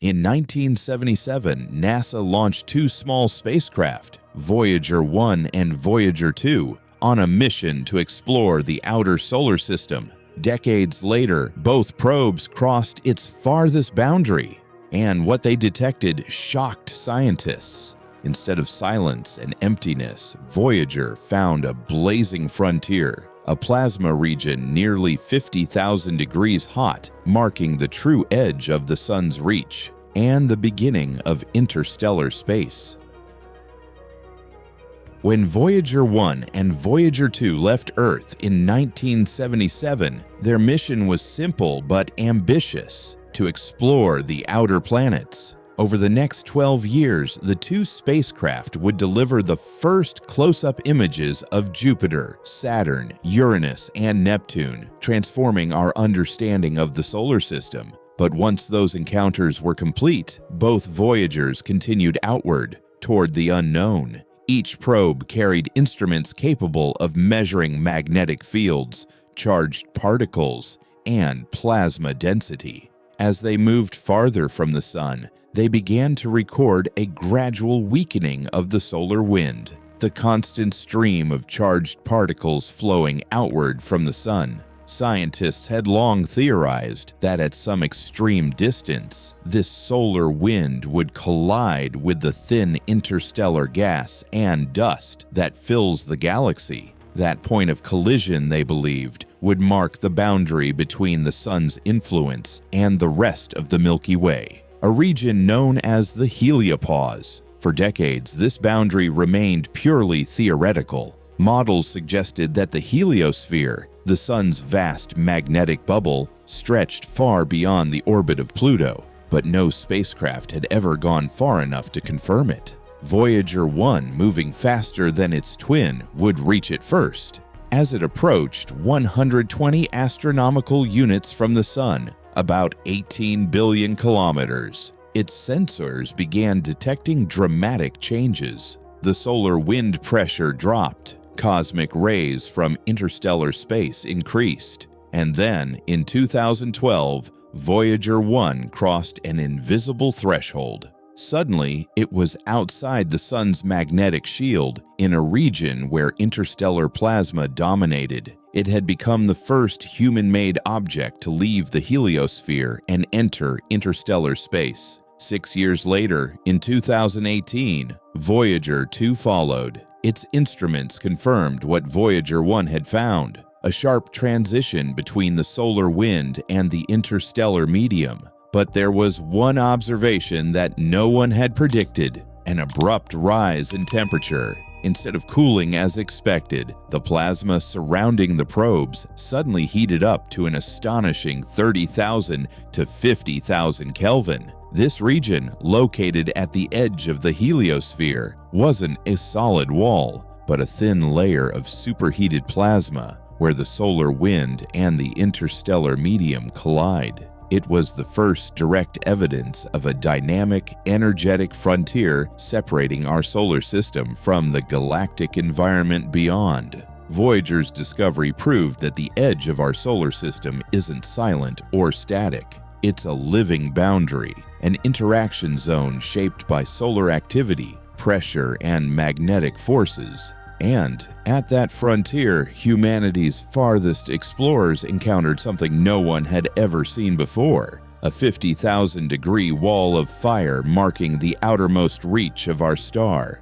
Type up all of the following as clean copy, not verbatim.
In 1977, NASA launched two small spacecraft, Voyager 1 and Voyager 2, on a mission to explore the outer solar system. Decades later, both probes crossed its farthest boundary, and what they detected shocked scientists. Instead of silence and emptiness, Voyager found a blazing frontier, a plasma region nearly 50,000 degrees hot, marking the true edge of the sun's reach and the beginning of interstellar space. When Voyager 1 and Voyager 2 left Earth in 1977, their mission was simple but ambitious: to explore the outer planets. Over the next 12 years, the two spacecraft would deliver the first close-up images of Jupiter, Saturn, Uranus, and Neptune, transforming our understanding of the solar system. But once those encounters were complete, both Voyagers continued outward, toward the unknown. Each probe carried instruments capable of measuring magnetic fields, charged particles, and plasma density. As they moved farther from the sun, they began to record a gradual weakening of the solar wind, the constant stream of charged particles flowing outward from the sun. Scientists had long theorized that at some extreme distance, this solar wind would collide with the thin interstellar gas and dust that fills the galaxy. That point of collision, they believed, would mark the boundary between the sun's influence and the rest of the Milky Way, a region known as the Heliopause. For decades, this boundary remained purely theoretical. Models suggested that the Heliosphere, the sun's vast magnetic bubble, stretched far beyond the orbit of Pluto, but no spacecraft had ever gone far enough to confirm it. Voyager 1, moving faster than its twin, would reach it first. As it approached 120 astronomical units from the sun, about 18 billion kilometers, its sensors began detecting dramatic changes. The solar wind pressure dropped, cosmic rays from interstellar space increased, and then, in 2012, Voyager 1 crossed an invisible threshold. Suddenly, it was outside the sun's magnetic shield, in a region where interstellar plasma dominated. It had become the first human-made object to leave the heliosphere and enter interstellar space. 6 years later, in 2018, Voyager 2 followed. Its instruments confirmed what Voyager 1 had found: a sharp transition between the solar wind and the interstellar medium. But there was one observation that no one had predicted: an abrupt rise in temperature. Instead of cooling as expected, the plasma surrounding the probes suddenly heated up to an astonishing 30,000 to 50,000 Kelvin. This region, located at the edge of the heliosphere, wasn't a solid wall, but a thin layer of superheated plasma where the solar wind and the interstellar medium collide. It was the first direct evidence of a dynamic, energetic frontier separating our solar system from the galactic environment beyond. Voyager's discovery proved that the edge of our solar system isn't silent or static. It's a living boundary, an interaction zone shaped by solar activity, pressure, and magnetic forces. And at that frontier, humanity's farthest explorers encountered something no one had ever seen before: a 50,000-degree wall of fire marking the outermost reach of our star.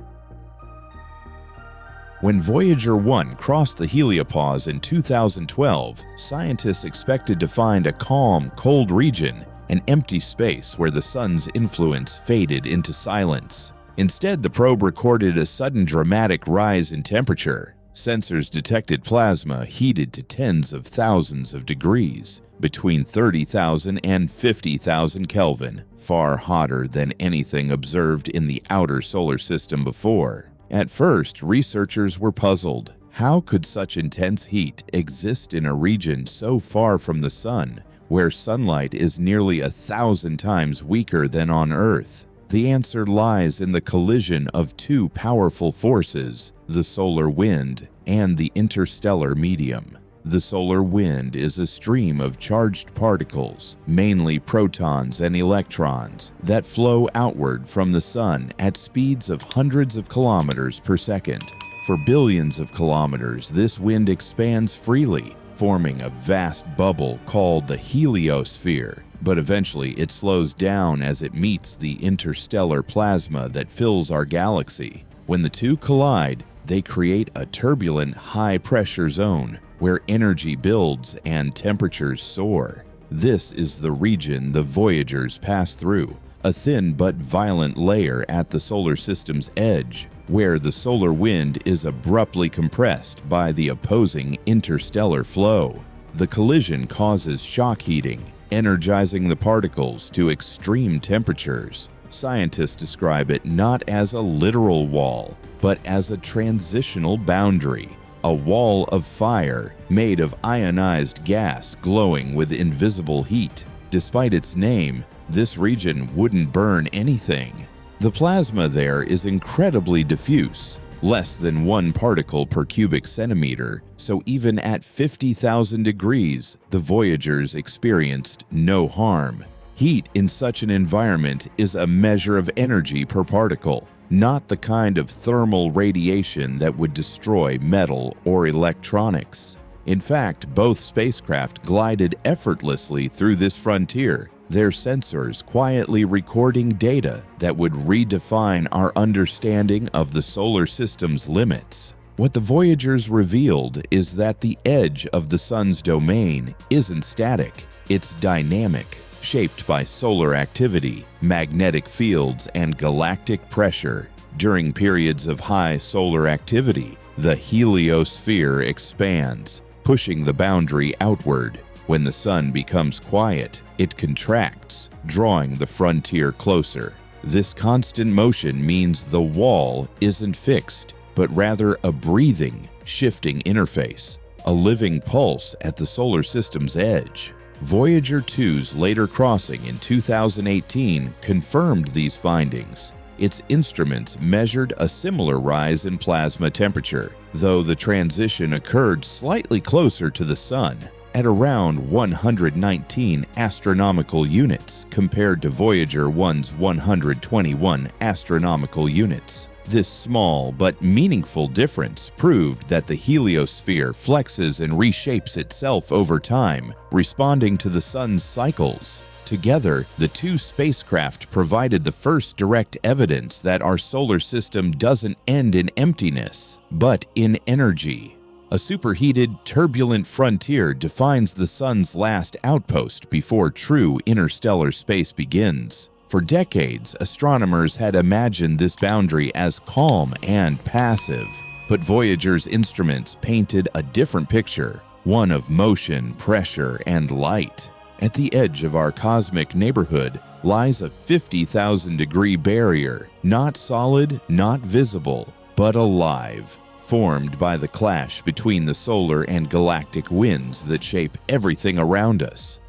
When Voyager 1 crossed the Heliopause in 2012, scientists expected to find a calm, cold region, an empty space where the sun's influence faded into silence. Instead, the probe recorded a sudden dramatic rise in temperature. Sensors detected plasma heated to tens of thousands of degrees, between 30,000 and 50,000 Kelvin, far hotter than anything observed in the outer solar system before. At first, researchers were puzzled. How could such intense heat exist in a region so far from the sun, where sunlight is nearly 1,000 times weaker than on Earth? The answer lies in the collision of two powerful forces, the solar wind and the interstellar medium. The solar wind is a stream of charged particles, mainly protons and electrons, that flow outward from the sun at speeds of hundreds of kilometers per second. For billions of kilometers, this wind expands freely, forming a vast bubble called the Heliosphere, but eventually it slows down as it meets the interstellar plasma that fills our galaxy. When the two collide, they create a turbulent, high-pressure zone where energy builds and temperatures soar. This is the region the Voyagers pass through, a thin but violent layer at the solar system's edge, where the solar wind is abruptly compressed by the opposing interstellar flow. The collision causes shock heating, energizing the particles to extreme temperatures. Scientists describe it not as a literal wall, but as a transitional boundary, a wall of fire made of ionized gas glowing with invisible heat. Despite its name, this region wouldn't burn anything. The plasma there is incredibly diffuse, less than 1 particle per cubic centimeter, so even at 50,000 degrees, the Voyagers experienced no harm. Heat in such an environment is a measure of energy per particle, not the kind of thermal radiation that would destroy metal or electronics. In fact, both spacecraft glided effortlessly through this frontier, their sensors quietly recording data that would redefine our understanding of the solar system's limits. What the Voyagers revealed is that the edge of the sun's domain isn't static, it's dynamic, shaped by solar activity, magnetic fields, and galactic pressure. During periods of high solar activity, the heliosphere expands, pushing the boundary outward. When the sun becomes quiet, it contracts, drawing the frontier closer. This constant motion means the wall isn't fixed, but rather a breathing, shifting interface, a living pulse at the solar system's edge. Voyager 2's later crossing in 2018 confirmed these findings. Its instruments measured a similar rise in plasma temperature, though the transition occurred slightly closer to the sun, at around 119 astronomical units compared to Voyager 1's 121 astronomical units. This small but meaningful difference proved that the heliosphere flexes and reshapes itself over time, responding to the sun's cycles. Together, the two spacecraft provided the first direct evidence that our solar system doesn't end in emptiness, but in energy. A superheated, turbulent frontier defines the sun's last outpost before true interstellar space begins. For decades, astronomers had imagined this boundary as calm and passive, but Voyager's instruments painted a different picture, one of motion, pressure, and light. At the edge of our cosmic neighborhood lies a 50,000-degree barrier, not solid, not visible, but alive, formed by the clash between the solar and galactic winds that shape everything around us.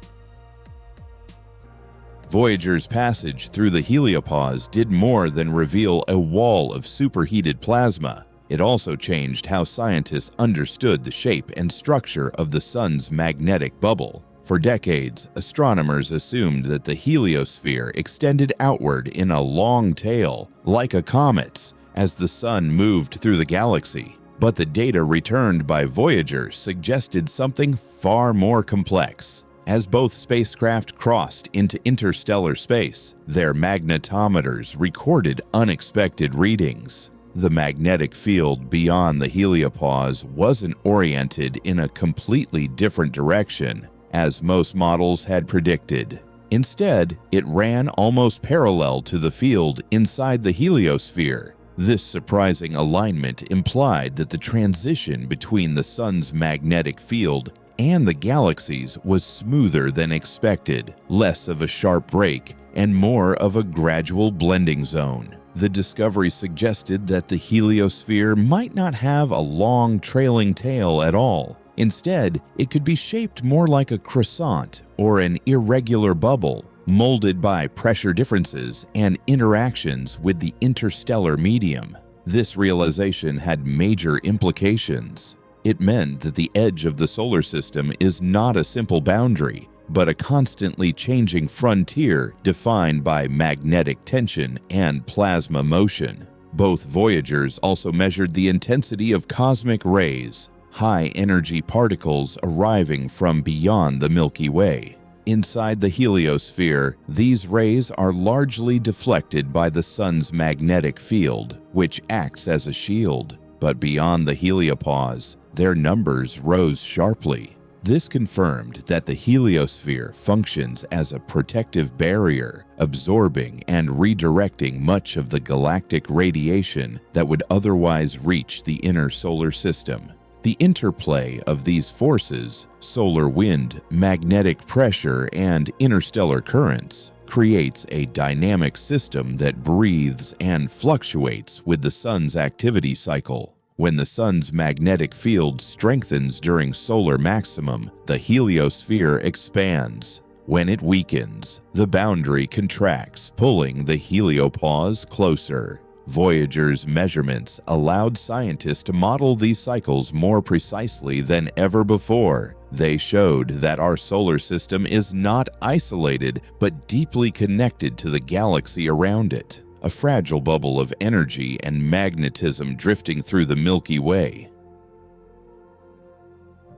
Voyager's passage through the Heliopause did more than reveal a wall of superheated plasma. It also changed how scientists understood the shape and structure of the sun's magnetic bubble. For decades, astronomers assumed that the heliosphere extended outward in a long tail, like a comet's, as the sun moved through the galaxy. But the data returned by Voyager suggested something far more complex. As both spacecraft crossed into interstellar space, their magnetometers recorded unexpected readings. The magnetic field beyond the Heliopause wasn't oriented in a completely different direction, as most models had predicted. Instead, it ran almost parallel to the field inside the heliosphere. This surprising alignment implied that the transition between the sun's magnetic field and the galaxies was smoother than expected, less of a sharp break, and more of a gradual blending zone. The discovery suggested that the heliosphere might not have a long trailing tail at all. Instead, it could be shaped more like a croissant or an irregular bubble, molded by pressure differences and interactions with the interstellar medium. This realization had major implications. It meant that the edge of the solar system is not a simple boundary, but a constantly changing frontier defined by magnetic tension and plasma motion. Both Voyagers also measured the intensity of cosmic rays, high-energy particles arriving from beyond the Milky Way. Inside the Heliosphere, these rays are largely deflected by the Sun's magnetic field, which acts as a shield. But beyond the Heliopause, their numbers rose sharply. This confirmed that the Heliosphere functions as a protective barrier, absorbing and redirecting much of the galactic radiation that would otherwise reach the inner solar system. The interplay of these forces, solar wind, magnetic pressure, and interstellar currents, creates a dynamic system that breathes and fluctuates with the Sun's activity cycle. When the Sun's magnetic field strengthens during solar maximum, the heliosphere expands. When it weakens, the boundary contracts, pulling the heliopause closer. Voyager's measurements allowed scientists to model these cycles more precisely than ever before. They showed that our solar system is not isolated, but deeply connected to the galaxy around it. A fragile bubble of energy and magnetism drifting through the Milky Way.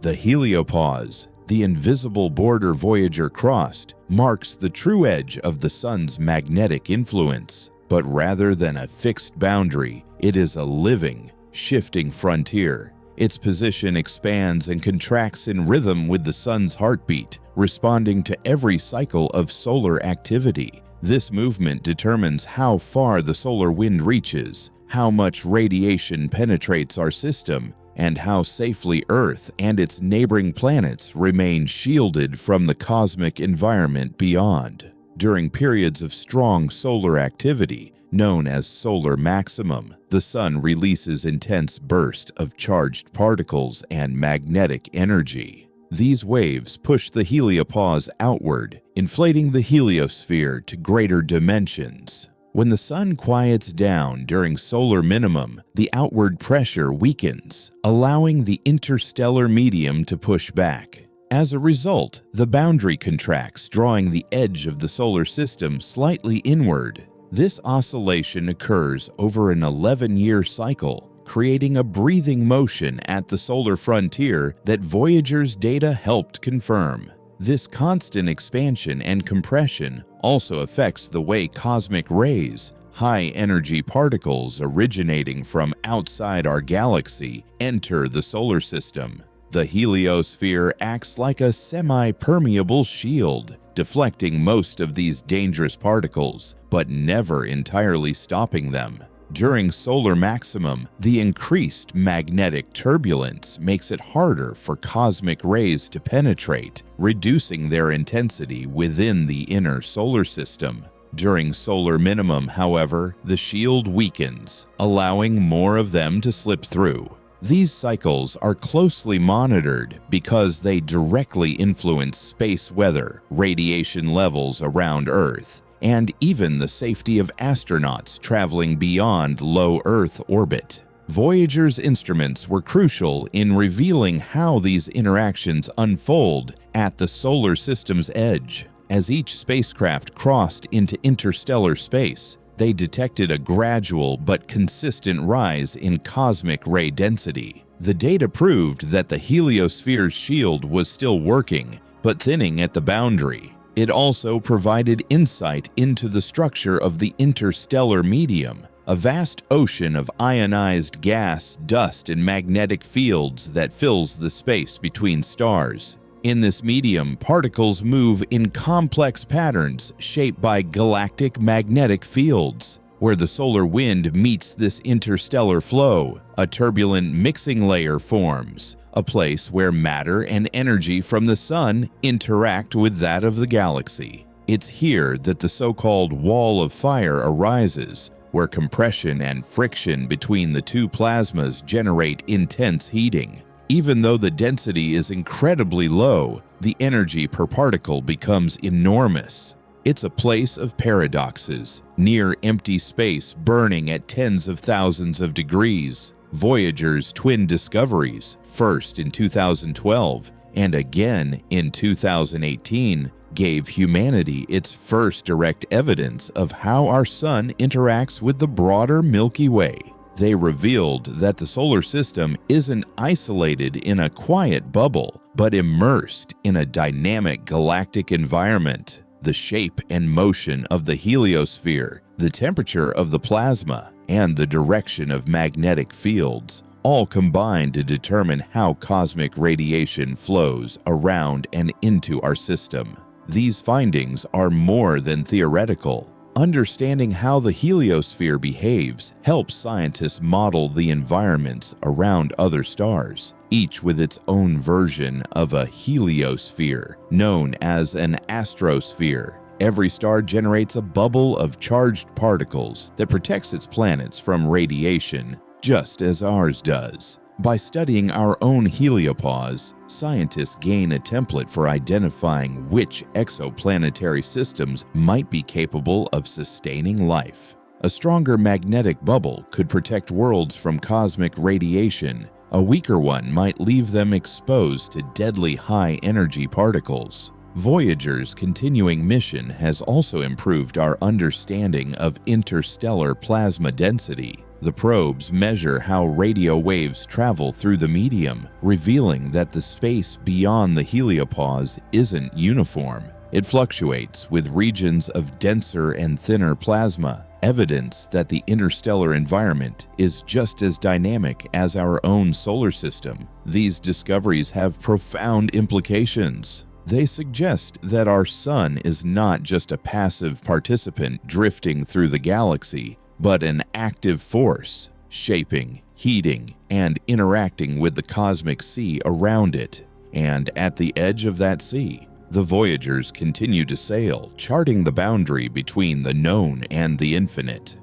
The Heliopause, the invisible border Voyager crossed, marks the true edge of the Sun's magnetic influence. But rather than a fixed boundary, it is a living, shifting frontier. Its position expands and contracts in rhythm with the Sun's heartbeat, responding to every cycle of solar activity. This movement determines how far the solar wind reaches, how much radiation penetrates our system, and how safely Earth and its neighboring planets remain shielded from the cosmic environment beyond. During periods of strong solar activity, known as solar maximum, the Sun releases intense bursts of charged particles and magnetic energy. These waves push the heliopause outward, inflating the heliosphere to greater dimensions. When the Sun quiets down during solar minimum, the outward pressure weakens, allowing the interstellar medium to push back. As a result, the boundary contracts, drawing the edge of the solar system slightly inward. This oscillation occurs over an 11-year cycle, creating a breathing motion at the solar frontier that Voyager's data helped confirm. This constant expansion and compression also affects the way cosmic rays, high-energy particles originating from outside our galaxy, enter the solar system. The heliosphere acts like a semi-permeable shield, deflecting most of these dangerous particles, but never entirely stopping them. During solar maximum, the increased magnetic turbulence makes it harder for cosmic rays to penetrate, reducing their intensity within the inner solar system. During solar minimum, however, the shield weakens, allowing more of them to slip through. These cycles are closely monitored because they directly influence space weather, radiation levels around Earth, and even the safety of astronauts traveling beyond low Earth orbit. Voyager's instruments were crucial in revealing how these interactions unfold at the solar system's edge. As each spacecraft crossed into interstellar space, they detected a gradual but consistent rise in cosmic ray density. The data proved that the heliosphere's shield was still working, but thinning at the boundary. It also provided insight into the structure of the interstellar medium, a vast ocean of ionized gas, dust, and magnetic fields that fills the space between stars. In this medium, particles move in complex patterns shaped by galactic magnetic fields. Where the solar wind meets this interstellar flow, a turbulent mixing layer forms, a place where matter and energy from the Sun interact with that of the galaxy. It's here that the so-called wall of fire arises, where compression and friction between the two plasmas generate intense heating. Even though the density is incredibly low, the energy per particle becomes enormous. It's a place of paradoxes, near empty space burning at tens of thousands of degrees. Voyager's twin discoveries, first in 2012 and again in 2018, gave humanity its first direct evidence of how our sun interacts with the broader Milky Way. They revealed that the solar system isn't isolated in a quiet bubble, but immersed in a dynamic galactic environment. The shape and motion of the heliosphere, the temperature of the plasma, and the direction of magnetic fields all combine to determine how cosmic radiation flows around and into our system. These findings are more than theoretical. Understanding how the heliosphere behaves helps scientists model the environments around other stars, each with its own version of a heliosphere, known as an astrosphere. Every star generates a bubble of charged particles that protects its planets from radiation, just as ours does. By studying our own heliopause, scientists gain a template for identifying which exoplanetary systems might be capable of sustaining life. A stronger magnetic bubble could protect worlds from cosmic radiation. A weaker one might leave them exposed to deadly high-energy particles. Voyager's continuing mission has also improved our understanding of interstellar plasma density. The probes measure how radio waves travel through the medium, revealing that the space beyond the heliopause isn't uniform. It fluctuates, with regions of denser and thinner plasma, evidence that the interstellar environment is just as dynamic as our own solar system. These discoveries have profound implications. They suggest that our sun is not just a passive participant drifting through the galaxy, but an active force, shaping, heating, and interacting with the cosmic sea around it. And at the edge of that sea, the Voyagers continue to sail, charting the boundary between the known and the infinite.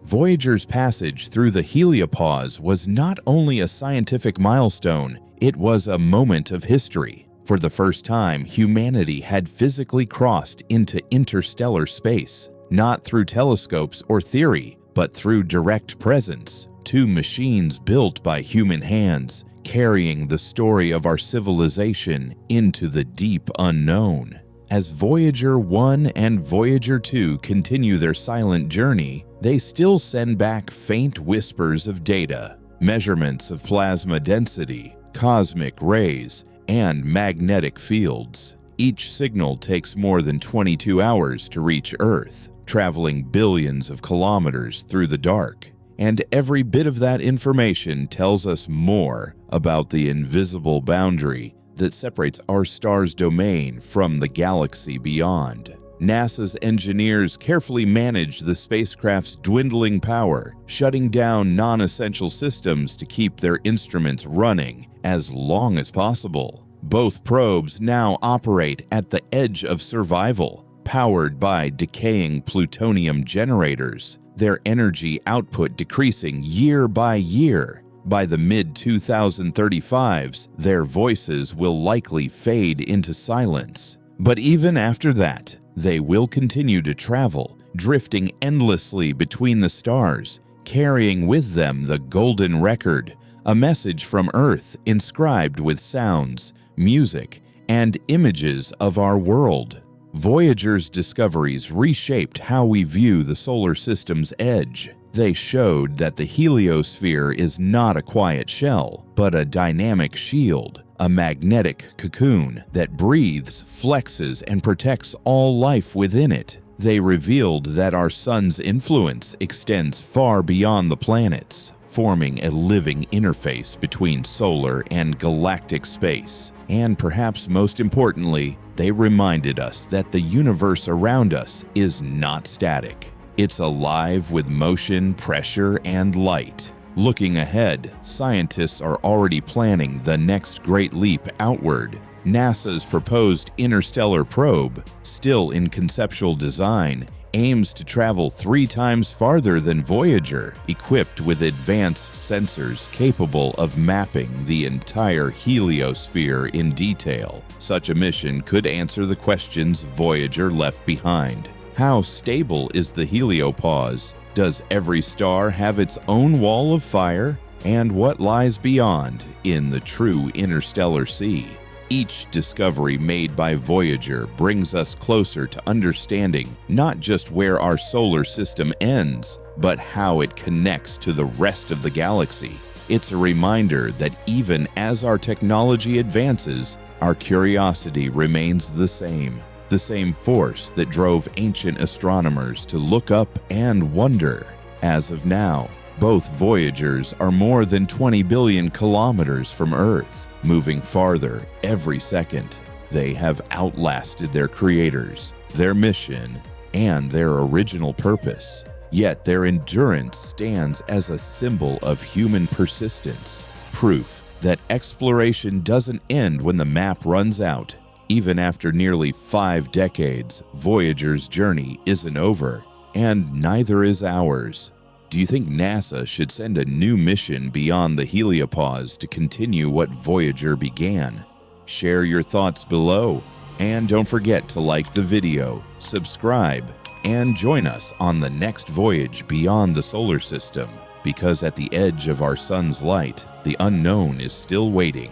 Voyager's passage through the heliopause was not only a scientific milestone, it was a moment of history. For the first time, humanity had physically crossed into interstellar space, not through telescopes or theory, but through direct presence. Two machines built by human hands, carrying the story of our civilization into the deep unknown. As Voyager 1 and Voyager 2 continue their silent journey, they still send back faint whispers of data, measurements of plasma density, cosmic rays, and magnetic fields. Each signal takes more than 22 hours to reach Earth, traveling billions of kilometers through the dark. And every bit of that information tells us more about the invisible boundary that separates our star's domain from the galaxy beyond. NASA's engineers carefully manage the spacecraft's dwindling power, shutting down non-essential systems to keep their instruments running as long as possible. Both probes now operate at the edge of survival, powered by decaying plutonium generators, their energy output decreasing year by year. By the mid-2035s, their voices will likely fade into silence. But even after that, they will continue to travel, drifting endlessly between the stars, carrying with them the golden record, a message from Earth inscribed with sounds, music, and images of our world. Voyager's discoveries reshaped how we view the solar system's edge. They showed that the heliosphere is not a quiet shell, but a dynamic shield, a magnetic cocoon that breathes, flexes, and protects all life within it. They revealed that our sun's influence extends far beyond the planets, forming a living interface between solar and galactic space. And perhaps most importantly, they reminded us that the universe around us is not static. It's alive with motion, pressure, and light. Looking ahead, scientists are already planning the next great leap outward. NASA's proposed interstellar probe, still in conceptual design, aims to travel 3 times farther than Voyager, equipped with advanced sensors capable of mapping the entire heliosphere in detail. Such a mission could answer the questions Voyager left behind. How stable is the heliopause? Does every star have its own wall of fire? And what lies beyond in the true interstellar sea? Each discovery made by Voyager brings us closer to understanding not just where our solar system ends, but how it connects to the rest of the galaxy. It's a reminder that even as our technology advances, our curiosity remains the same force that drove ancient astronomers to look up and wonder. As of now, both Voyagers are more than 20 billion kilometers from Earth, moving farther every second. They have outlasted their creators, their mission, and their original purpose. Yet their endurance stands as a symbol of human persistence, proof that exploration doesn't end when the map runs out. Even after nearly 5 decades, Voyager's journey isn't over, and neither is ours. Do you think NASA should send a new mission beyond the Heliopause to continue what Voyager began? Share your thoughts below, and don't forget to like the video, subscribe, and join us on the next voyage beyond the solar system, because at the edge of our sun's light, the unknown is still waiting.